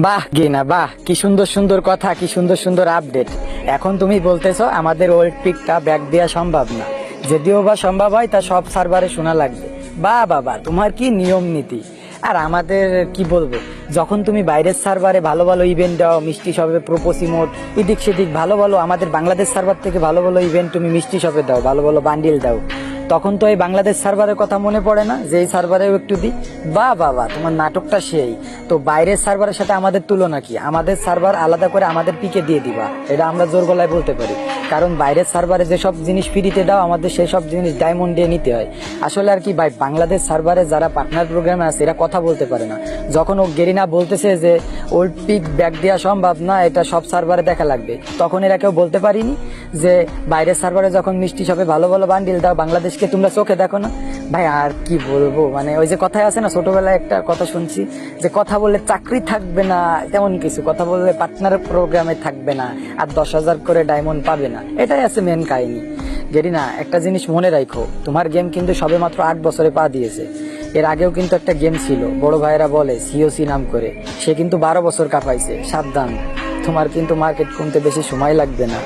বাহ গিনা বাহ, কি সুন্দর সুন্দর কথা, কি সুন্দর সুন্দর আপডেট। এখন তুমি বলতেছো আমাদের ওল্ড পিকটা ব্যাক দেওয়া সম্ভব না, যদিও বা সম্ভব হয় তা সব সার্ভারে শোনা লাগবে। বাহ বাবা, তোমার কি নিয়ম নীতি। আর আমাদের কি বলবো, যখন তুমি বাইরের সার্ভারে ভালো ভালো ইভেন্ট দাও, মিষ্টি শপে প্রোপোস ইমোট এদিক সেদিক ভালো ভালো, আমাদের বাংলাদেশ সার্ভার থেকে ভালো ভালো ইভেন্ট তুমি মিষ্টি শপে দাও, ভালো ভালো বান্ডিল দাও, তখন তো এই বাংলাদেশ সার্ভারের কথা মনে পড়ে না যে এই সার্ভারেও একটু দিই। বাহ বাবা, তোমার নাটকটা সেই। তো বাইরের সার্ভারের সাথে আমাদের তুলনা কি? আমাদের সার্ভার আলাদা করে আমাদের পিকে দিয়ে দিবা, এটা আমরা জোর গলায় বলতে পারি। কারণ বাইরের সার্ভারে যেসব জিনিস ফ্রিতে দাও, আমাদের সেই সব জিনিস ডায়মন্ড দিয়ে নিতে হয়। আসলে আর কি ভাই, বাংলাদেশ সার্ভারে যারা পার্টনার প্রোগ্রামে আছে এরা কথা বলতে পারে না। যখন ও গেরিনা বলতেছে যে ওল্ড পিক ব্যাক দেওয়া সম্ভব না, এটা সব সার্ভারে দেখা লাগবে, তখন এরা কেউ বলতে পারিনি যে বাইরের সার্ভারে যখন মিষ্টি শপে ভালো ভালো বান্ডিল দাও, বাংলাদেশকে তোমরা চোখে দেখো না। ভাই আর কি বলবো, মানে ওই যে কথায় আছে না, ছোটবেলায় একটা কথা শুনছি যে কথা বললে চাকরি থাকবে না, তেমন কিছু কথা বললে পার্টনার প্রোগ্রামে থাকবে না, আর 10,000 করে ডায়মন্ড পাবে না, এটাই আছে মেন কাহিনী। গেরিনা, একটা জিনিস মনে রাখো, তোমার গেম কিন্তু সবে মাত্র 8 বছরে পা দিয়েছে। এর আগেও কিন্তু একটা গেম ছিল, বড় ভাইয়েরা বলে সিওসি নাম করে, সে কিন্তু 12 বছর কাঁপাইছে। সাবধান, তোমার কিন্তু মার্কেট কমতে বেশি সময় লাগবে না।